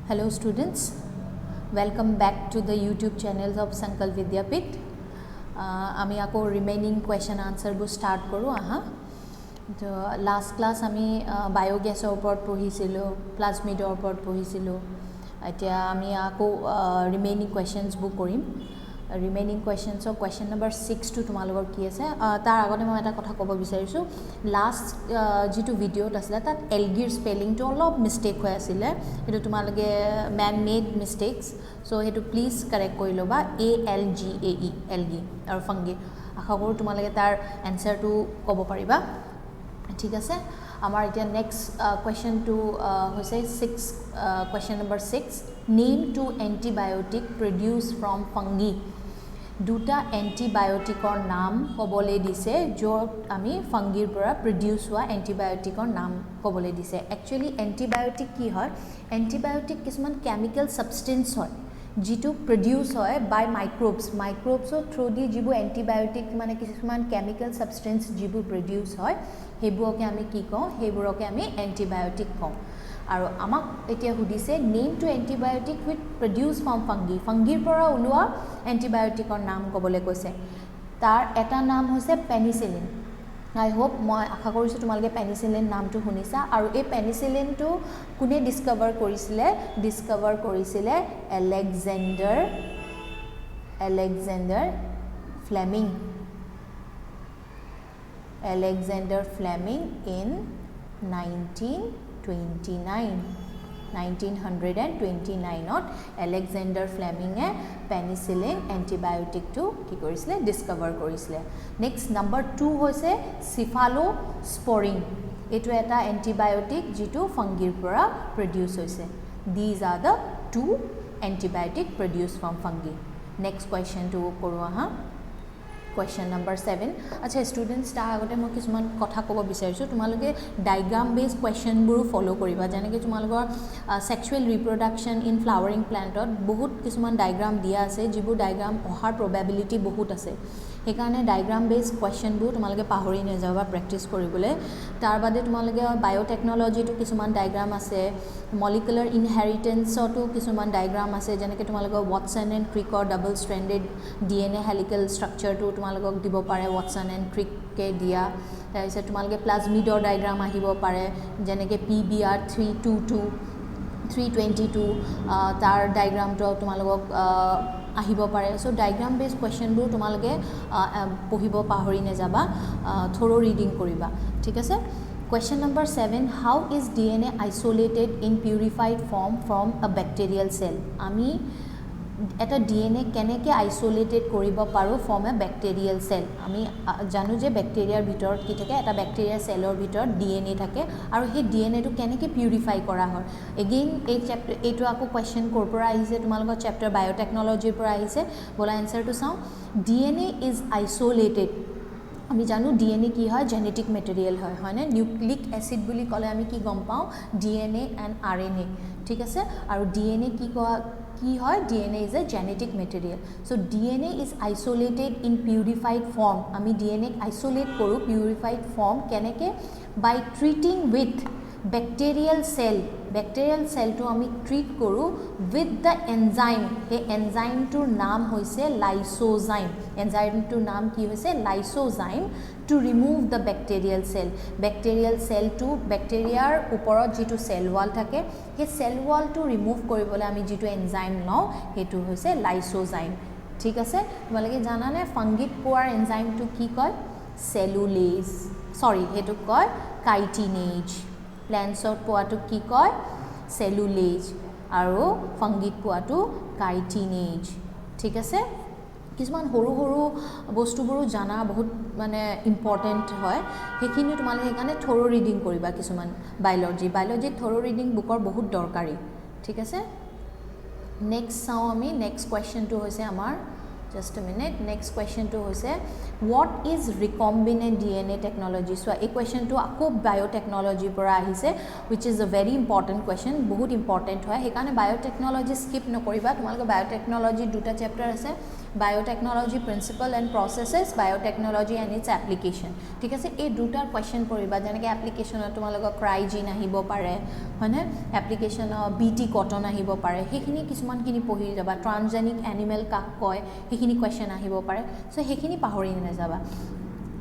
Hello students, welcome back to the YouTube channels of Sankalp Vidyapith. আমি আকৌ remaining question আনসাৰবোৰ start কৰোঁ তো last class আমি বায়োগেছৰ ওপৰত পঢ়িছিলোঁ, প্লাজমিডৰ ওপৰত পঢ়িছিলোঁ। এতিয়া আমি আকৌ ৰিমেইনিং কুৱেশ্যনছবোৰ কৰিম। ৰিমেইনিং কুৱেশ্যনছৰ কুৱেশ্যন নম্বৰ 6 টো তোমালোকৰ কি আছে তাৰ আগতে মই এটা কথা ক'ব বিচাৰিছোঁ। লাষ্ট যিটো ভিডিঅ'ত আছিলে তাত এলগিৰ স্পেলিংটো অলপ মিষ্টেক হৈ আছিলে, সেইটো তোমালোকে মেন মেড মিষ্টেকছ, চ' সেইটো প্লিজ কাৰেক্ট কৰি ল'বা। ALGAE এলগি আৰু ফাংগি। আশা কৰোঁ তোমালোকে তাৰ এনচাৰটো ক'ব পাৰিবা। ঠিক আছে, আমাৰ এতিয়া নেক্সট কুৱেশ্যনটো হৈছে question number 6। Name to antibiotic produce from fungi. দুটা এণ্টিবায়'টিকৰ নাম ক'বলৈ দিছে য'ত আমি ফাংগিৰ পৰা প্ৰডিউচ হোৱা এণ্টিবায়'টিকৰ নাম ক'বলৈ দিছে। একচুৱেলি এণ্টিবায়'টিক কি হয়? এণ্টিবায়'টিক কিছুমান কেমিকেল ছাবষ্টেঞ্চ হয় যিটো প্ৰডিউচ হয় বাই মাইক্ৰ'বছৰ থ্ৰুদি যিবোৰ এণ্টিবায়'টিক মানে কিছুমান কেমিকেল ছাবষ্টেঞ্চ যিবোৰ প্ৰডিউচ হয় সেইবোৰকে আমি কি কওঁ? সেইবোৰকে আমি এণ্টিবায়'টিক কওঁ। আৰু আমাক এতিয়া সুধিছে name to antibiotic which produce from fungi. ফাংগিৰ পৰা ওলোৱা এণ্টিবায়'টিকৰ নাম ক'বলৈ কৈছে। তাৰ এটা নাম হৈছে পেনিচিলিন। আই হোপ, মই আশা কৰিছোঁ তোমালোকে পেনিচিলিন নামটো শুনিছা। আৰু এই পেনিচিলিনটো কোনে ডিছকভাৰ কৰিছিলে? Alexander Fleming. Alexander Fleming in 1929ত এলেকজেণ্ডাৰ ফ্লেমিঙে পেনিচিলিন এণ্টিবায়'টিকটো কি কৰিছিলে? ডিছকভাৰ কৰিছিলে। নেক্সট নম্বৰ 2 হৈছে চিফালোস্পৰিন। এইটো এটা এণ্টিবায়'টিক যিটো ফাংগিৰ পৰা প্ৰডিউচ হৈছে। These are the 2 antibiotic produce from fungi. Next কুৱেশ্যনটো কৰোঁ কুৱেশ্যন নম্বৰ 7। আচ্ছা ষ্টুডেণ্টছ, তাৰ আগতে মই কিছুমান কথা ক'ব বিচাৰিছোঁ। তোমালোকে ডায়গ্ৰাম বেছ কুৱেশ্যনবোৰো ফ'ল' কৰিবা। যেনেকৈ তোমালোকৰ ছেক্সুৱেল ৰিপ্ৰডাকশ্যন ইন ফ্লাৱাৰিং প্লেণ্টত বহুত কিছুমান ডায়গ্ৰাম দিয়া আছে যিবোৰ ডায়গ্ৰাম অহাৰ প্ৰবেবিলিটি বহুত আছে। সেইকাৰণে ডায়গ্ৰাম বেছ কুৱেশ্যনবোৰ তোমালোকে পাহৰি নাযাবা প্ৰেক্টিছ কৰিবলৈ। তাৰ বাদে তোমালোকে বায়'টেকন'লজিটো কিছুমান ডায়গ্ৰাম আছে, মলিকুলাৰ ইনহেৰিটেঞ্চতো কিছুমান ডায়গ্ৰাম আছে। যেনেকৈ তোমালোকৰ ৱাটছন এণ্ড ক্ৰিকৰ ডাবল ষ্ট্ৰেণ্ডেড DNA হেলিকেল ষ্ট্ৰাকচাৰটো তোমালোকক দিব পাৰে, ৱাটছন এণ্ড ক্ৰিককে দিয়া। তাৰপিছত তোমালোকে প্লাজমিডৰ ডায়গ্ৰাম আহিব পাৰে, যেনেকৈ PBR 322 তাৰ ডায়গ্ৰামটো তোমালোকক আহিব পাৰে। চ' ডায়গ্ৰাম বেছ কুৱেশ্যনবোৰ তোমালোকে পঢ়িব পাহৰি নাযাবা, থ'ৰ' ৰিডিং কৰিবা। ঠিক আছে। Question number 7। How is DNA isolated in purified form from a bacterial cell. আমি এটা DNA কেনেকৈ আইচ'লেটেড কৰিব পাৰোঁ ফ্ৰম এ বেক্টেৰিয়েল চেল। আমি জানো যে বেক্টেৰিয়াৰ ভিতৰত কি থাকে? এটা বেক্টেৰিয়াৰ চেলৰ ভিতৰত DNA থাকে আৰু সেই DNAটো কেনেকৈ পিউৰিফাই কৰা হয়। এগেইন এইটো আকৌ কুৱেশ্যন ক'ৰ পৰা আহিছে? তোমালোকৰ চেপ্টাৰ বায়'টেকন'লজিৰ পৰা আহিছে। ব'লা এনচাৰটো চাওঁ। DNA is isolated. আমি জানো DNA কি হয়? জেনেটিক মেটেৰিয়েল হয়, হয়নে? নিউক্লিক এচিড বুলি ক'লে আমি কি গম পাওঁ? DNA and RNA। ঠিক আছে। আৰু DNA কি হয়? DNA is a genetic material. So' DNA is isolated in purified form. আমি DNA আইচ'লেট কৰোঁ পিউৰিফাইড ফৰ্ম কেনেকৈ? By treating with bacterial cell. Bacterial চেলটো আমি ট্ৰিট কৰোঁ উইথ দ্য এনজাইম। সেই এনজাইমটোৰ নাম হৈছে লাইচোজাইম। এনজাইমটোৰ নাম কি হৈছে? Lysozyme. To remove the bacterial cell. Bacterial চেলটো, বেক্টেৰিয়াৰ ওপৰত যিটো চেল ৱাল থাকে সেই চেল ৱালটো ৰিমুভ কৰিবলৈ আমি যিটো এনজাইম লওঁ সেইটো হৈছে লাইচোজাইম। ঠিক আছে। তোমালোকে জানানে ফাংগিত পোৱাৰ এনজাইমটো কি কয়? চেলুলেজ। সেইটোক কয় কাইটিনেজ। প্লেণ্টছত পোৱাটো কি কয়? চেলুলেজ। আৰু ফাংগিত পোৱাটো কাইটিনেজ। ঠিক আছে। কিছুমান সৰু সৰু বস্তুবোৰো জানা বহুত মানে ইম্পৰ্টেণ্ট হয়, সেইখিনি তোমালোকে সেইকাৰণে থ'ৰ' ৰিডিং কৰিবা। কিছুমান বায়'লজিত থ'ৰ' ৰিডিং বুকৰ বহুত দৰকাৰী। ঠিক আছে। নেক্সট চাওঁ আমি। নেক্সট কুৱেশ্যনটো হৈছে আমাৰ, জাষ্ট এ মিনিট। নেক্সট কুৱেশ্যনটো হৈছে what is recombinant DNA technology. চোৱা, এই কুৱেশ্যনটো আকৌ বায়'টেকন'লজিৰ পৰা আহিছে, wish is a very important question. বহুত ইম্পৰ্টেণ্ট হয়, সেইকাৰণে বায়'টেকন'লজি স্কিপ নকৰিবা। তোমালোকৰ বায়'টেকন'লজিৰ 2টা চেপ্টাৰ আছে, biotechnology principle and processes biotechnology and its application ঠিক আছে এই দুটাৰ কুৱেশ্যন পঢ়িবা যেনেকৈ এপ্লিকেশ্যনত তোমালোকৰ ক্ৰাইজিন আহিব পাৰে হয়নে এপ্লিকেশ্যনত BT কটন আহিব পাৰে সেইখিনি কিছুমানখিনি পঢ়ি যাবা ট্ৰান্সজেনিক এনিমেল কাক কয় সেইখিনি কুৱেশ্যন আহিব পাৰে চ' সেইখিনি পাহৰি নাযাবা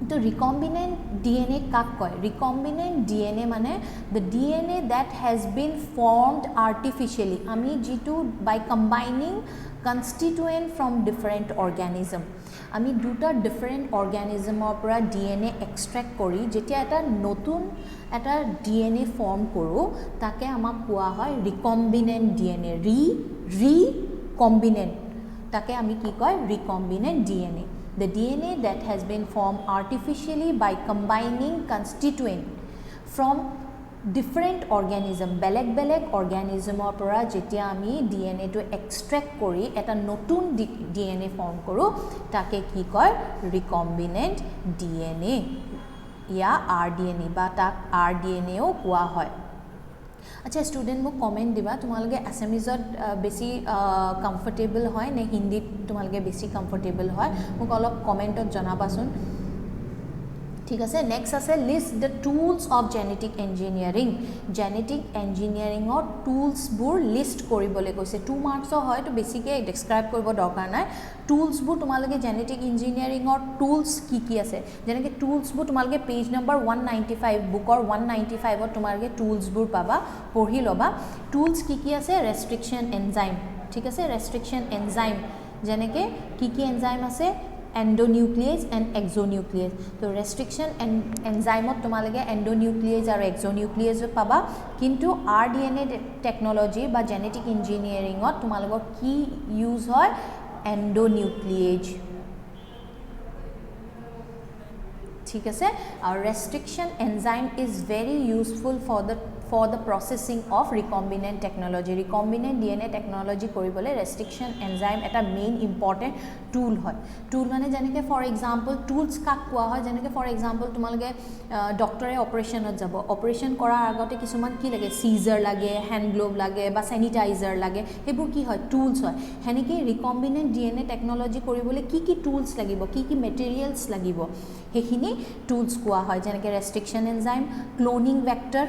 তো ৰিকম্বিনেণ্ট DNA কাক কয় ৰিকম্বিনেণ্ট DNA মানে the DNA that has been formed artificially আমি যিটো বাই combining constituent from different organism আমি দুটা ডিফাৰেণ্ট অৰ্গেনিজমৰ পৰা DNA এক্সট্ৰেক্ট কৰি যেতিয়া এটা নতুন এটা DNA ফৰ্ম কৰোঁ তাকে আমাক কোৱা হয় ৰিকম্বিনেণ্ট DNA ৰিকম্বিনেণ্ট তাকে আমি কি কয় recombinant DNA the DNA that has been formed artificially by combining constituent from different organism বেলেগ organismৰ পৰা যেতিয়া আমি DNA টো এক্সট্ৰেক্ট কৰি এটা নতুন DNA ফৰ্ম কৰোঁ তাকে কি কয় ৰিকম্বিনেণ্ট DNA या RDNA বা তাক RDNAও কোৱা হয় আচ্ছা ষ্টুডেণ্ট মোক কমেণ্ট দিবা তোমালোকে এছামিজত বেছি কমফৰ্টেবল হয় নে হিন্দীত তোমালোকে বেছি কমফৰ্টেবল হয় মোক অলপ কমেণ্টত জনাবাচোন ঠিক আছে নেক্সট আছে list the tools of genetic ইঞ্জিনিয়াৰিঙৰ টুলছবোৰ লিষ্ট কৰিবলৈ কৈছে 2 মাৰ্কছৰ হয় তো বেছিকৈ ডেছক্ৰাইব কৰিব দৰকাৰ নাই টুলছবোৰ তোমালোকে জেনেটিক ইঞ্জিনিয়াৰিঙৰ টুলছ কি আছে যেনেকৈ টুলছবোৰ তোমালোকে পেজ নম্বৰ 195 বুকৰ 195ত তোমালোকে টুলছবোৰ পাবা পঢ়ি ল'বা টুলছ কি আছে ৰেষ্ট্ৰিকশ্যন এনজাইম ঠিক আছে ৰেষ্ট্ৰিকশ্যন এনজাইম যেনেকৈ কি এনজাইম আছে endonuclease and exonuclease তো restriction enzyme তোমালোকে endonuclease আৰু exonuclease পাবা কিন্তু RDNA technology বা genetic engineering তোমালোকৰ কি ইউজ হয় endonuclease ঠিক আছে আৰু restriction enzyme is very useful for the processing of recombinant technology recombinant DNA technology কৰিবলৈ restriction enzyme এটা main important tool হয় tool মানে যেনেকৈ for example tools কাক কোৱা হয় যেনেকৈ for example তোমালোকে ডক্টৰে অপাৰেশ্যনত যাব অপাৰেশ্যন কৰাৰ আগতে কিছুমান কি লাগে সিজাৰ লাগে হ্যান্ড গ্লোভ লাগে বা স্যানিটাইজাৰ লাগে সেইবোৰ কি হয় টুলছ হয় হেনেকৈ recombinant DNA technology কৰিবলৈ কি টুলছ লাগিব কি মেটেৰিয়েলছ লাগিব সেইখিনি টুলছ কোৱা হয় যেনেকৈ restriction enzyme cloning vector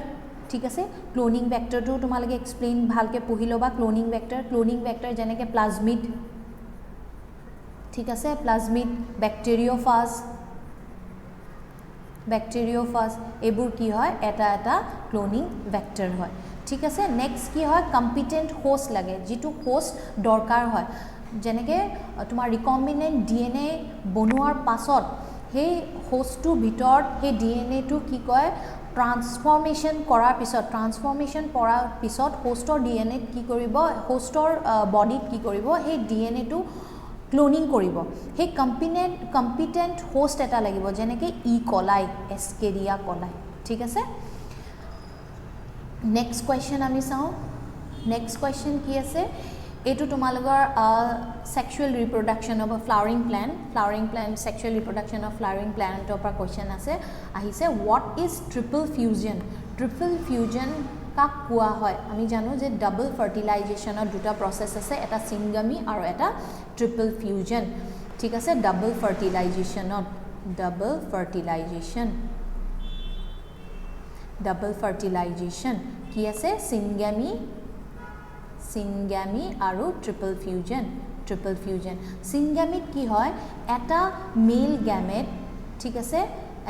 ঠিক আছে ক্লোনিং ভেক্টৰটো তোমালোকে এক্সপ্লেইন ভালকৈ পঢ়ি ল'বা ক্লোনিং ভেক্টৰ যেনেকৈ প্লাজমিড ঠিক আছে প্লাজমিড বেক্টেৰিওফাজ এইবোৰ কি হয় এটা ক্লোনিং ভেক্টৰ হয় ঠিক আছে নেক্সট কি হয় কম্পিটেন্ট হোষ্ট লাগে যিটো হোষ্ট দৰকাৰ হয় যেনেকৈ তোমাৰ ৰিকম্বিনেণ্ট DNA বনোৱাৰ পাছত সেই হোষ্টটোৰ ভিতৰত সেই DNAটো কি কয় ট্ৰান্সফৰ্মেশ্যন কৰাৰ পিছত হোষ্টৰ DNA কি কৰিব হোষ্টৰ বডিত কি কৰিব সেই DNAটো ক্লোনিং কৰিব সেই কম্পিটেন্ট হোষ্ট এটা লাগিব যেনেকৈ কলাই এস্কেৰিয়া কলাই ঠিক আছে নেক্সট কোৱেশ্চন আমি চাওঁ নেক্সট কোৱেশ্চন কি আছে এইটো তোমালোকৰ sexual reproduction of flowering plant sexual reproduction of flowering প্লান্টৰ পৰা কোৱেশ্চন আছে আহিছে হোৱাট ইজ ট্ৰিপল ফিউজন কাক কোৱা হয় আমি জানো যে ডাবল ফাৰ্টিলাইজেশ্যনৰ দুটা প্ৰচেছ আছে এটা সিংগামি আৰু এটা ট্ৰিপল ফিউজন ঠিক আছে ডাবল ফাৰ্টিলাইজেশ্যন কি আছে সিংগামি আৰু ট্ৰিপল ফিউজন সিংগামিত কি হয় এটা মেল গ্যামেট ঠিক আছে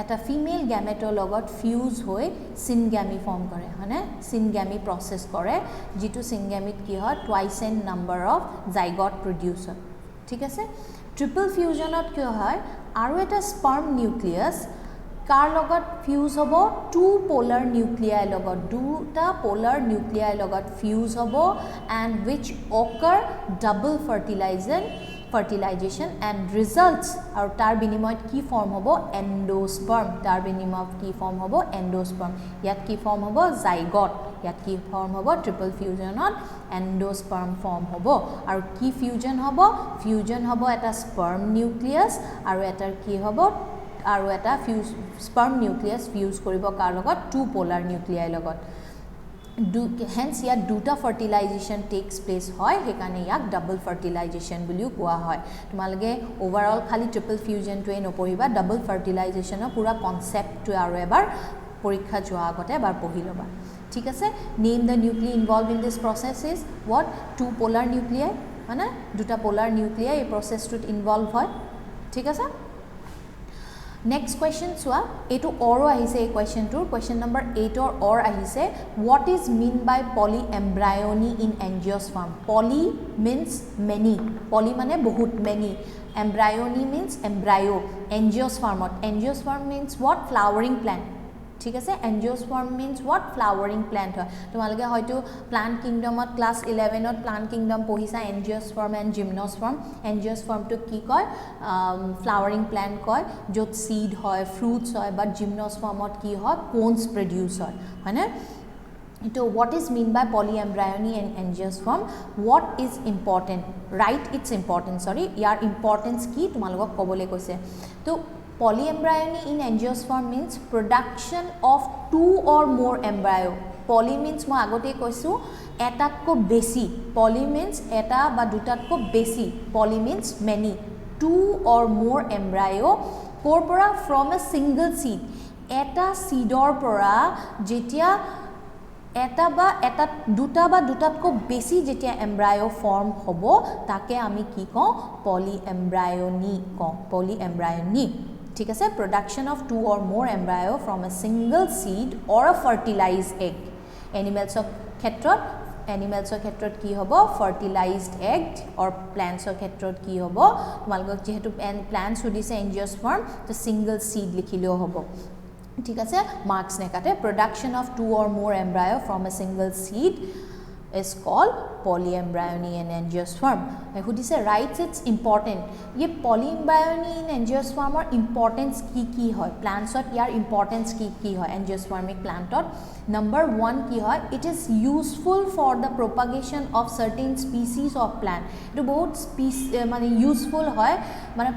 এটা ফিমেল গ্যামেটৰ লগত ফিউজ হৈ সিংগামি ফৰ্ম কৰে হয়নে সিংগামি প্ৰসেস কৰে যিটো সিংগামিত কি হয় twice N number of zygote produce হয় ঠিক আছে ট্ৰিপল ফিউজনত কি হয় আৰু এটা স্পাৰ্ম নিউক্লিয়াছ কাৰ লগত ফিউজ হ'ব টু পোলাৰ নিউক্লিয়াই লগত দুটা পোলাৰ নিউক্লিয়াই লগত ফিউজ হ'ব and wish অকাৰ double fertilisation and results আৰু তাৰ বিনিময়ত কি ফৰ্ম হ'ব এণ্ডোস্পাৰ্ম তাৰ বিনিময়ত কি ফৰ্ম হ'ব এণ্ডোস্পাৰ্ম ইয়াত কি ফৰ্ম হ'ব জাইগট ইয়াত কি ফৰ্ম হ'ব ট্ৰিপল ফিউজনত এণ্ডোস্পাৰ্ম ফৰ্ম হ'ব আৰু কি ফিউজন হ'ব এটা স্পাৰ্ম নিউক্লিয়াছ আৰু এটাৰ কি হ'ব আৰু এটা স্পাৰ্ম নিউক্লিয়াছ ফিউজ কৰিব কাৰ লগত টু পোলাৰ নিউক্লিয়াই লগত হেন্স ইয়াত দুটা ফাৰ্টিলাইজেশ্যন টেক্স প্লেচ হয় সেইকাৰণে ইয়াক ডাবল ফাৰ্টিলাইজেশ্যন বুলিও কোৱা হয় তোমালোকে ওভাৰঅল খালি ট্ৰিপল ফিউজনটোৱে নপঢ়িবা ডাবল ফাৰ্টিলাইজেশ্যনৰ পুৰা কনচেপ্টটো আৰু এবাৰ পৰীক্ষা যোৱাৰ আগতে এবাৰ পঢ়ি ল'বা ঠিক আছে name the nuclei involve in this process is what two polar nuclei মানে দুটা পোলাৰ নিউক্লিয়াই এই প্ৰচেছটোত ইনভলভ হয় ঠিক আছে নেক্সট কুৱেশ্যন চোৱা এইটো অৰো আহিছে এই কুৱেশ্যনটোৰ কুৱেশ্যন নম্বৰ 8 অৰ আহিছে what is mean by poly embryony in angiosperm poly means many poly মানে বহুত many embryony means embryo angiosperm means what flowering plant ঠিক আছে angiosperm means what flowering plant হয় তোমালোকে হয়তো প্লান্ট কিংডমত ক্লাছ 11ত প্লান্ট কিংডম পঢ়িছা এনজিঅস্পাৰ্ম এণ্ড জিমনস্পাৰ্ম এনজিঅস্পাৰ্মটোক কি কয় ফ্লাৱাৰিং প্লেণ্ট কয় য'ত সিড হয় ফ্ৰুটছ হয় বাট জিমনস্পাৰ্মত কি হয় কোনছ প্ৰডিউচ হয় হয়নে So what is mean by polyembryony and angiosperm what is important write its importance sorry year importance কি তোমালোকক ক'বলৈ কৈছে তো polyembryony in angiosperm means production of two or more embryo poly means মই আগতে কৈছো এটাতকৈ বেছি poly means এটা বা দুটাতকৈ বেছি poly means many two or more embryo কৰ পৰা from a single seed এটা seedৰ পৰা যেতিয়া এটা বা এটা দুটা বা দুটাতকৈ বেছি যেতিয়া এমব্ৰায়ো ফৰ্ম হ'ব তাকে আমি কি কওঁ পলিএমব্ৰায়নি কওঁ পলিএমব্ৰায়নি ঠিক আছে production of two or more embryo from a single seed or a fertilized egg এনিমেলছৰ ক্ষেত্ৰত কি হ'ব ফাৰ্টিলাইজড এগ অৰ প্লান্টছৰ ক্ষেত্ৰত কি হ'ব তোমালোকক যেহেতু প্লান্ট সুধিছে এনজিঅস্পাৰ্ম তো সিংগল সিড লিখিলেও হ'ব ঠিক আছে marks নেকাতে production of two or more embryo from a single seed is called polyembryony in angiosperm who dise writes it's important ye polyembryony in angiosperm or importance ki hoy plants ot yar importance ki hoy angiospermic plant ot number 1 ki hoy it is useful for the propagation of certain species of plant to bahut mane useful hoy mane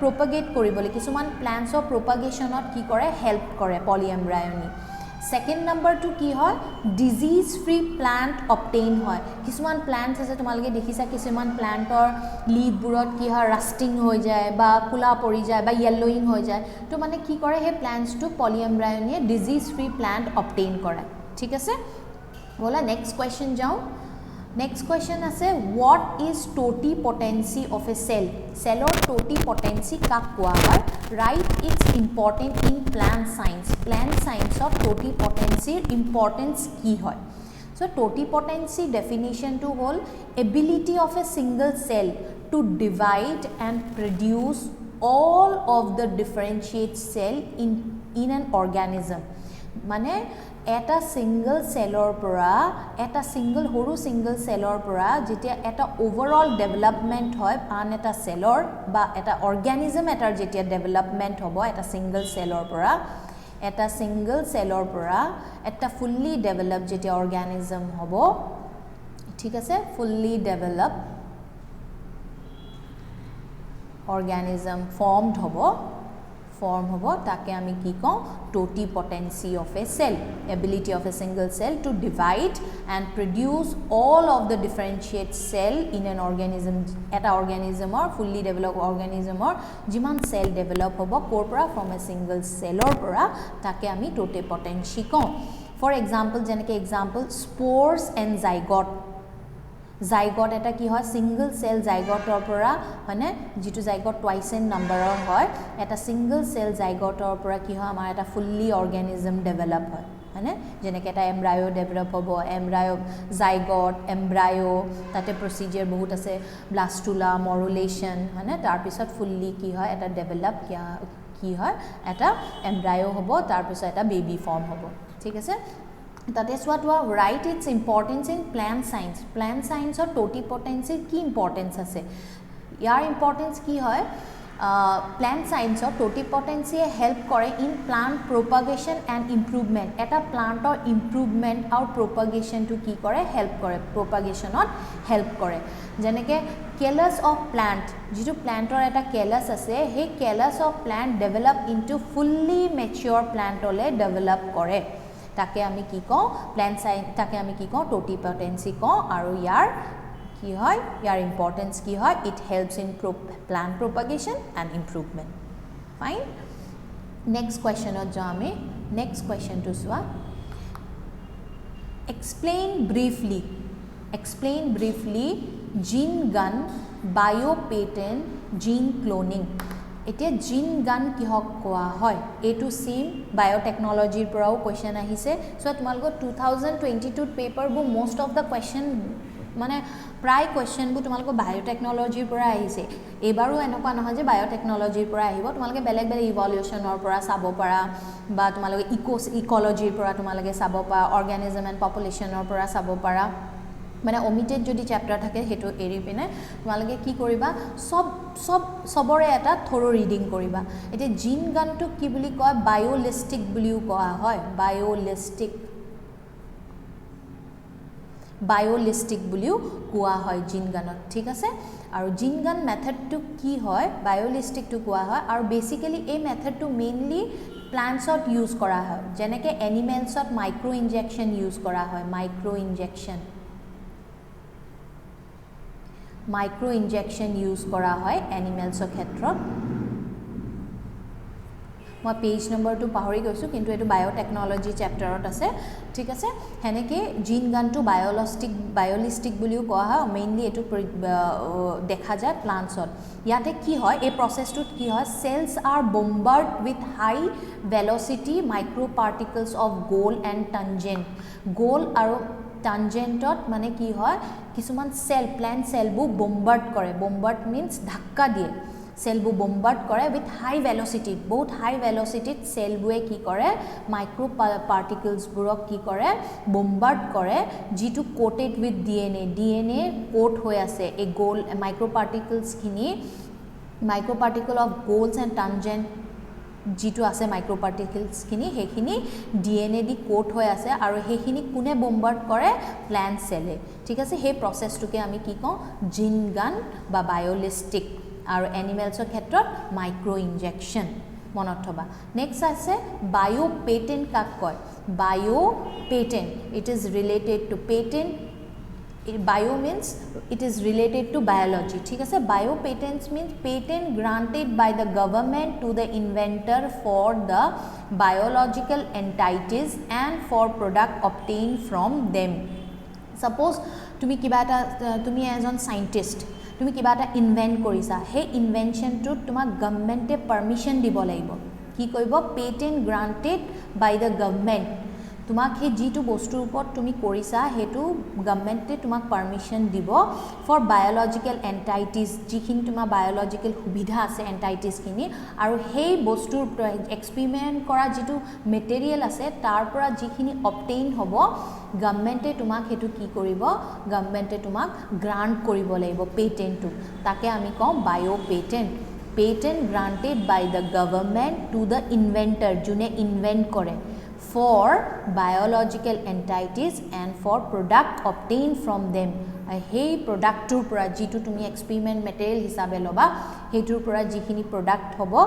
propagate koribole kisuman plants of propagation ot ki kore help kore polyembryony second number to ki hoy disease free plant obtain hoy kisuman plants ase tumalage dekhisa kisuman plantor leaf burot ki hoy rusting hoy jay ba kula pori jay ba yellowing hoy jay to mane ki kore he plants to polyembryony disease free plant obtain kore thik ase bola next question jao next question ase what is totipotency of a cell cell or totipotency kak koa hoy write its important in plant science of totipotency importance ki hoy so totipotency definition to whole ability of a single cell to divide and produce all of the differentiate cell in an organism mane eta single cellor pora eta single horu single cellor pora jetia eta overall development hoy an eta cellor ba eta organism etar jetia development hobo eta single cellor pora eta single cellor pora eta fully developed jetia organism hobo thik ase fully developed organism formed hobo take ami ki kau totipotency of a cell ability of a single cell to divide and produce all of the differentiate cell in an organism eta organism or fully developed organism or jiman cell develop hobo korpora from a single cell or pora take ami totipotency kau for example jeneke example spores and zygote eta ki hoy single cell zygote or pora mane jitu zygote twice in number hoy eta single cell zygote or pora ki hoy amar eta fully organism develop hoy mane jeneke eta embryo develop hobo embryo zygote embryo tate procedure bahut ase blastula morulation mane tar pisot fully ki hoy eta develop ki hoy eta embryo hobo tar pisot eta baby form hobo thik ase that is what we write its importance in plant science or totipotency ki importance ase yar importance ki hoy plant science or totipotency help kore in plant propagation and improvement eta plant or improvement or propagation to ki kore help kore propagation or help kore jeneke callus of plant jitu plant or eta callus ase he callus of plant develop into fully mature plant ole develop kore তাকে আমি কি কওঁ plant science তাকে আমি কি কওঁ টোটিপটেন্সি কওঁ আৰু ইয়াৰ কি হয় ইয়াৰ ইম্পৰ্টেন্স কি হয় it helps in plant propagation and improvement fine next question ত যাওঁ আমি next question to চোৱা explain briefly gene gun biopatent gene cloning এতিয়া জিন গান কিহক কোৱা হয় এটো সেম বায়োটেকনলজিৰ পৰাও কোৱেশ্চন আহিছে সো তোমালোকৰ 2022 পেপাৰ বু মোস্ট অফ দা কোৱেশ্চন মানে প্ৰায় কোৱেশ্চন বু তোমালোকৰ বায়োটেকনলজিৰ পৰা আহিছে এবাৰো এনেকুৱা নহয় যে বায়োটেকনলজিৰ পৰা আহিব তোমালোকে বেলেগ বেলেগ ইভলিউচনৰ পৰা চাব পাৰা বা তোমালোকে ইকোলজিৰ পৰা তোমালোকে চাব পাৰা অৰ্গানিজম এণ্ড পপুলেশ্যনৰ পৰা চাব পাৰা মানে ওমিটেড যদি চ্যাপ্টাৰ থাকে হেতু এৰি পিনে তোমালোকে কি কৰিবা সবৰে এটা থৰো ৰিডিং কৰিবা এতে জিন গানটো কি বুলি কয় বায়োলিস্টিক বুলিও কোৱা হয় বায়োলিস্টিক বুলিও কোৱা হয় জিন গানত ঠিক আছে আৰু জিন গান মেথডটো কি হয় বায়োলিস্টিকটো কোৱা হয় আৰু বেসিক্যালি এই মেথডটো মেইনলি প্লান্টছত ইউজ কৰা হয় যেনেকে এনিমেলছত মাইক্ৰো ইনজেকশন ইউজ কৰা হয় মাইক্ৰো ইনজেকশন ইউজ কৰা হয় এনিমেলছৰ ক্ষেত্ৰত মই পেজ নম্বৰটো পাহৰি গৈছো কিন্তু এটো বায়োটেকনলজি চ্যাপ্টাৰত আছে ঠিক আছে হেনেকে জিন গানটো বায়োলিস্টিক বুলিও কোৱা হয় মেইনলি এটো দেখা যায় প্লান্টছত ইয়াতে কি হয় এই প্ৰসেসটোত কি হয় cells are bombard with high velocity micro particles of gold and gold আৰু টানজেন্টত মানে কি হয় কিছুমান সেল প্লান্ট সেলবু বম্বাৰ্ড মিন্স ধাক্কা দিয়ে সেলবু বম্বাৰ্ড কৰে উইথ হাই ভেলোসিটি বহুত হাই ভেলোসিটিত সেলবুৱে কি কৰে মাইক্ৰো পাৰ্টিকলস বুৰক কি কৰে বম্বাৰ্ড কৰে যেটো কোটেড উইথ ডিএনএ কোট হৈ আছে এই gold micro particle of গোল্ডস and tangent যেটো আছে মাইক্ৰো পাৰ্টিকলস খিনি হেখিনি ডিএনএ দি কোট হৈ আছে আৰু হেখিনি কোনে বম্বাৰ্ড কৰে প্লান্ট সেলে ঠিক আছে হে প্ৰসেসটোকে আমি কি কওঁ জিন গান বা বায়োলিস্টিক আৰু এনিমেলছৰ ক্ষেত্ৰত মাইক্ৰো ইনজেকশন মনত থবা নেক্সট আছে বায়োপেটেন্ট কাক কয় biopatent it is related to patent bio means it is related to biology ঠিক আছে biopatents means patent granted by the government to the inventor for the biological entities and for product obtained from them suppose তুমি এজন scientist তুমি কিবা এটা invent কৰিছা হে ইনভেনশনটো তোমাক গভৰ্নমেন্টে পাৰমিশন দিব লাগিব কি কইব patent granted by the government তোমাক হে যেটো বস্তুৰ ওপৰত তুমি কৰিছা হেতু গভৰ্নমেন্টে তোমাক পাৰমিশন দিব ফৰ বায়োলজিক্যাল এন্টাইটিজ যিখিনি তোমাৰ বায়োলজিক্যাল সুবিধা আছে এন্টাইটিজ খিনি আৰু হেই বস্তুৰ এক্সপেৰিমেন্ট কৰা যেটো মেটেৰিয়েল আছে তাৰ পৰা যিখিনি অবটেইন হ'ব গভৰ্নমেন্টে তোমাক হেতু কি কৰিব গভৰ্নমেন্টে তোমাক গ্ৰান্ট কৰিব লাগিব পেটেন্টটো তাকে আমি কওঁ biopatent patent granted by the government to the inventor জুনে ইনভেন্ট কৰে for biological entities and for product obtained from them hey product tur pura jitu tumi experiment material hisabe loba hetur pura jikhini product hobo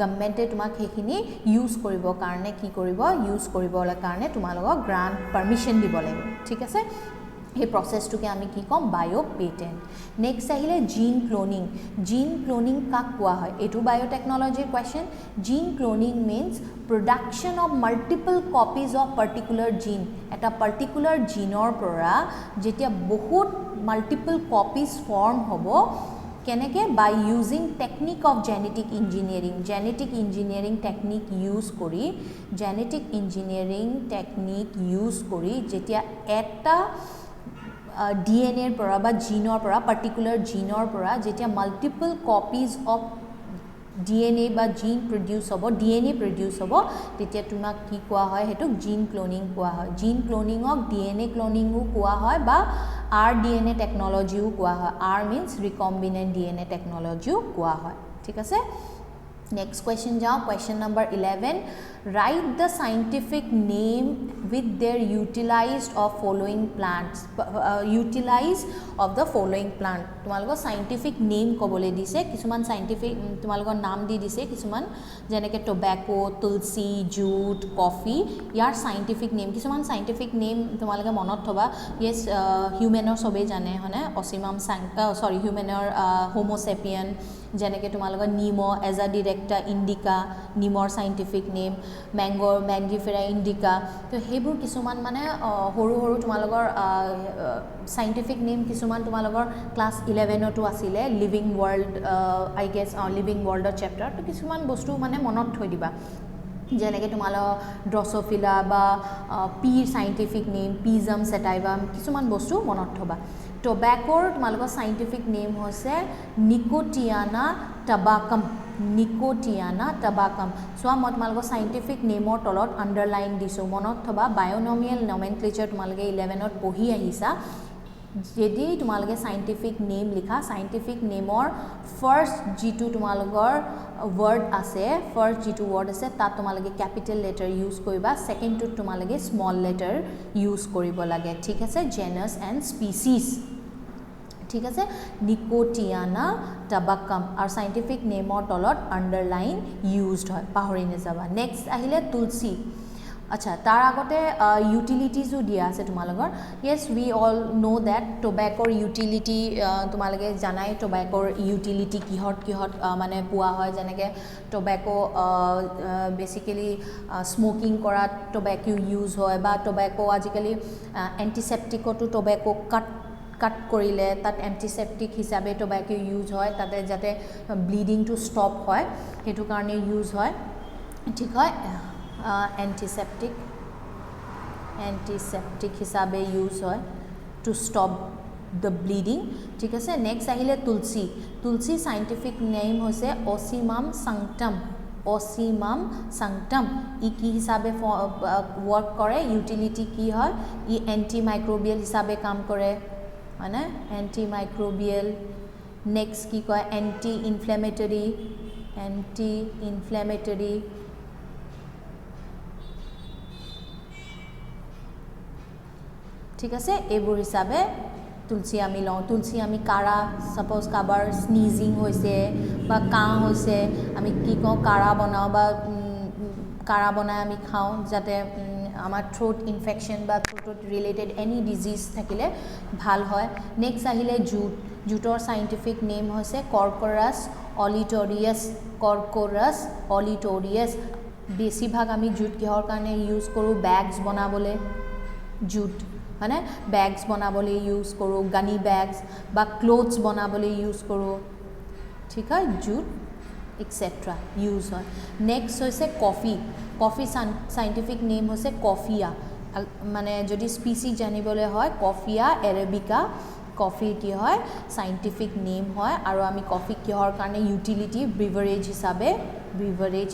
government e tumak hekhini use koribo karone ki koribo use koribo la karone tumalogo grant permission dibo lagbo thik ase এই প্রসেসটোকে আমি কি কম বায়োপেটেন্ট next আহিলে জিন cloning কাক কোৱা হয় এটো বায়োটেকনলজিৰ question gene cloning means production of multiple copies of particular gene এটা পাৰ্টিকুলাৰ জিনৰ পৰা যেতিয়া বহুত মাল্টিপল কপিজ ফৰ্ম হ'ব কেনেকে by using technique of genetic engineering technique use কৰি যেতিয়া এটা DNA পৰা বা জিনৰ পৰা পাৰ্টিকুলাৰ জিনৰ পৰা যেতিয়া মাল্টিপল কপিজ অফ DNA বা জিন প্ৰডিউস হ'ব তেতিয়া তোমাক কি কোৱা হয় হেতু জিন ক্লোনিং কোৱা হয় জিন ক্লোনিংক DNA ক্লোনিংও কোৱা হয় বা RDNA টেকনলজিও কোৱা হয় R means recombinant DNA টেকনলজিও কোৱা হয় ঠিক আছে Next question जाओ, question number 11. Write the scientific name with their utilized of following plants. Utilize of the following plant. তোমালোকৰ scientific name ক'বলৈ দিছে, কিছুমান scientific তোমালোকৰ নাম দি দিছে, কিছুমান যেনেকৈ tobacco, tulsi, jute, coffee, ইয়াৰ scientific name, কিছুমান scientific name তোমালোকে মনত থবা. Yes, humanৰ সবেই জানে হয়নে, অচিমাম sorry, humanৰ homo sapien, যেনেকৈ তোমালোকৰ নিমো এজ আ ডিৰেক্টা ইণ্ডিকা, নিমৰ সাইণ্টিফিক নেম, মেংগোৰ মেংগিফেৰা ইণ্ডিকা. তো সেইবোৰ কিছুমান মানে সৰু সৰু তোমালোকৰ সাইণ্টিফিক নেম কিছুমান তোমালোকৰ ক্লাছ 11তো আছিলে, living world I guess living ৱৰ্ল্ডৰ চেপ্টাৰ. তো কিছুমান বস্তু মানে মনত থৈ দিবা, যেনেকৈ তোমালোকৰ ড্ৰছ'ফিলা বা পিৰ সাইণ্টিফিক নেম, পিজম চেটাইভাম, কিছুমান বস্তু মনত থবা. টবেকোৰ তোমালোকৰ সাইণ্টিফিক নেম হৈছে নিকোটিয়ানা টাবাকাম, নিকোটিয়ানা টাবাকাম. চোৱা মই তোমালোকৰ সাইণ্টিফিক নেমৰ তলত আণ্ডাৰলাইন দিছোঁ, মনত থবা. বায়'নমিয়েল নমেনক্লেচাৰ তোমালোকে 11ত পঢ়ি আহিছা. যদি তোমালোকে সাইণ্টিফিক নেম লিখা, সাইণ্টিফিক নেমৰ ফাৰ্ষ্ট যিটো তোমালোকৰ ৱৰ্ড আছে, ফাৰ্ষ্ট যিটো ৱৰ্ড আছে তাত তোমালোকে কেপিটেল লেটাৰ ইউজ কৰিবা, ছেকেণ্ডটোত তোমালোকে স্মল লেটাৰ ইউজ কৰিব লাগে. ঠিক আছে, জেনাছ এণ্ড স্পিচিছ. ঠিক আছে, নিকোটিয়ানা টাবাকাম আৰু সাইণ্টিফিক নেমৰ তলত আণ্ডাৰলাইন ইউজড হয়, পাহৰি নাযাবা. নেক্সট আহিলে তুলসী. আচ্ছা, তাৰ আগতে ইউটিলিটিজো দিয়া আছে তোমালোকৰ. য়েছ, উই অল ন' ডেট টবেকোৰ ইউটিলিটি তোমালোকে জানাই, টবেকোৰ ইউটিলিটি কিহত কিহত মানে পোৱা হয়. যেনেকৈ টবেকো বেচিকেলি স্মকিং কৰাত টবেকো ইউজ হয়, বা টবেকো আজিকালি এণ্টিছেপ্টিকতো টবেকো কাট কৰিলে তাত এণ্টিছেপ্টিক হিচাপে টবেকো ইউজ হয়, তাতে যাতে ব্লিডিংটো ষ্টপ হয় সেইটো কাৰণে ইউজ হয়. ঠিক হয়, এণ্টিছেপ্টিক হিচাপে ইউজ হয় টু ষ্টপ দ্য ব্লিডিং. ঠিক আছে, নেক্সট আহিলে তুলসী. তুলসী সাইণ্টিফিক নেম হৈছে অচিমাম সাংক্টাম, অচিমাম সাংক্টাম. ই কি হিচাপে ৱৰ্ক কৰে, ইউটিলিটি কি হয়, ই এণ্টি মাইক্ৰবিয়েল হিচাপে কাম কৰে হয়নে, এণ্টি মাইক্ৰবিয়েল. নেক্সট কি কয়, এণ্টি ইনফ্লেমেটৰী, এণ্টি ইনফ্লেমেটৰী. ঠিক আছে, এইবোৰ হিচাপে তুলসী আমি লওঁ. তুলসী আমি কাঢ়া, ছাপ'জ কাৰোবাৰ স্নিজিং হৈছে বা কাহ হৈছে, আমি কি কওঁ, কাঢ়া বনাওঁ বা কাঢ়া বনাই আমি খাওঁ, যাতে আমাৰ থ্ৰোট ইনফেকশ্যন বা থ্ৰোটত ৰিলেটেড এনি ডিজিজ থাকিলে ভাল হয়. নেক্সট আহিলে জুট. জুটৰ সাইণ্টিফিক নেম হৈছে কৰ্কৰাছ অলিটৰিয়াছ, কৰ্কৰাছ অলিটৰিয়াছ. বেছিভাগ আমি জুট কিহৰ কাৰণে ইউজ কৰোঁ, বেগছ বনাবলৈ জুট হয়নে, বেগছ বনাবলৈ ইউজ কৰোঁ, গানি বেগছ বা ক্লথছ বনাবলৈ ইউজ কৰোঁ. ঠিক হয়, জুট এক্সেট্ৰা ইউজ হয়. নেক্সট হৈছে কফি. কফি সাইণ্টিফিক নেম হৈছে কফিয়া, মানে যদি স্পিচি জানিবলৈ হয় কফিয়া এৰেবিকা. কফি কি হয়, সাইণ্টিফিক নেম হয়. আৰু আমি কফি কিহৰ কাৰণে, ইউটিলিটি বিভাৰেজ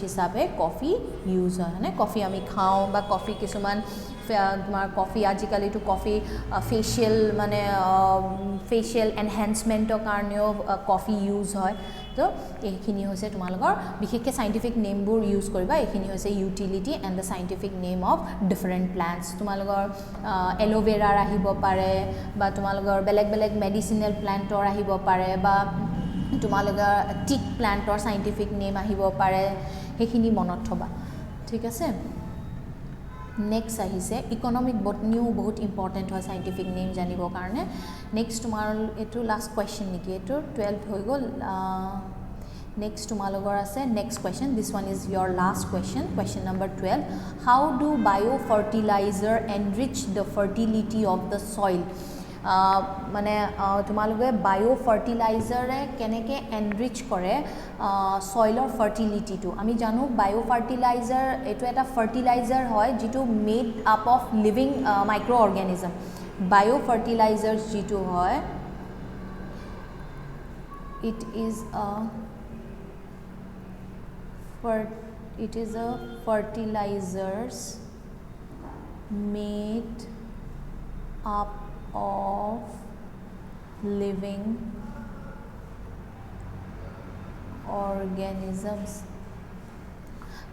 হিচাপে কফি ইউজ হয় হয়নে. কফি আমি খাওঁ বা কফি কিছুমান তোমাৰ কফি আজিকালিতো কফি ফেচিয়েল মানে ফেচিয়েল এনহেঞ্চমেণ্টৰ কাৰণেও কফি ইউজ হয়. তো এইখিনি হৈছে তোমালোকৰ বিশেষকৈ সাইণ্টিফিক নেমবোৰ ইউজ কৰিবা. এইখিনি হৈছে utility and the scientific name of different plants. তোমালোকৰ এল'ভেৰাৰ আহিব পাৰে, বা তোমালোকৰ বেলেগ বেলেগ মেডিচিনেল প্লাণ্টৰ আহিব পাৰে, বা তোমালোকৰ টিক প্লাণ্টৰ সাইণ্টিফিক নেম আহিব পাৰে, সেইখিনি মনত থ'বা. ঠিক আছে, নেক্সট আহিছে ইকনমিক বটনিও বহুত ইম্পৰ্টেণ্ট হয় সাইণ্টিফিক নেম জানিবৰ কাৰণে. নেক্সট তোমাৰ এইটো লাষ্ট কুৱেশ্যন নেকি, এইটো 12 হৈ গ'ল. নেক্সট তোমালোকৰ আছে next question, this one is your last question, question number 12. How do bio' fertilizer enrich the fertility of the soil. মানে তোমালোকে বায়' ফাৰ্টিলাইজাৰে কেনেকৈ এনৰিচ কৰে ছইলৰ ফাৰ্টিলিটিটো. আমি জানো বায়' ফাৰ্টিলাইজাৰ এইটো এটা ফাৰ্টিলাইজাৰ হয় যিটো made up of living micro' organism. বায়' ফাৰ্টিলাইজাৰ যিটো হয়, it is a fertilizers made up of living organisms.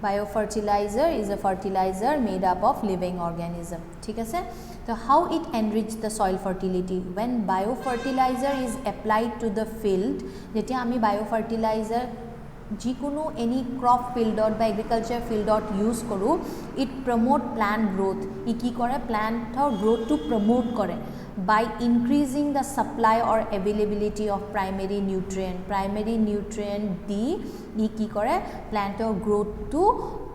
Biofertilizer is a fertilizer made up of living organism. ठीक है? So how it enrich the soil fertility? When biofertilizer is applied to the field, जेतिया आमी biofertilizer যিকোনো any crop fieldot বা agriculture fieldot use करूँ, it promote plant growth. इ की करे plant और growth to promote करे by increasing the supply or availability of primary nutrient. Primary nutrient दी इ की करे plant और growth to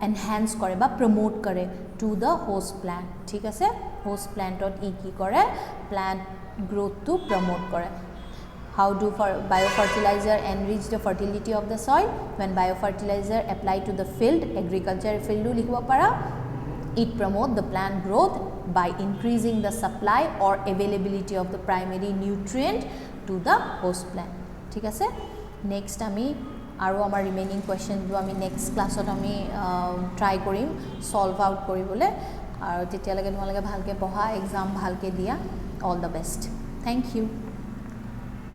enhance करे बा promote करे to the host plant. ठीक है? Host plant और इ की करे plant growth to promote करे. How do biofertilizer enrich the fertility of the soil? When biofertilizer applied to the field, agriculture field लिखवा पड़ा, it promote the plant growth by increasing the supply or availability of the primary nutrient to the host plant. ठीक है? Next आमी आरो आमार remaining question जो आमी next class ot आमी try करिम solve out करी बोले और तेतिया लगे तुम्हारे भाल के पढ़ा exam भाल के दिया. All the best. Thank you.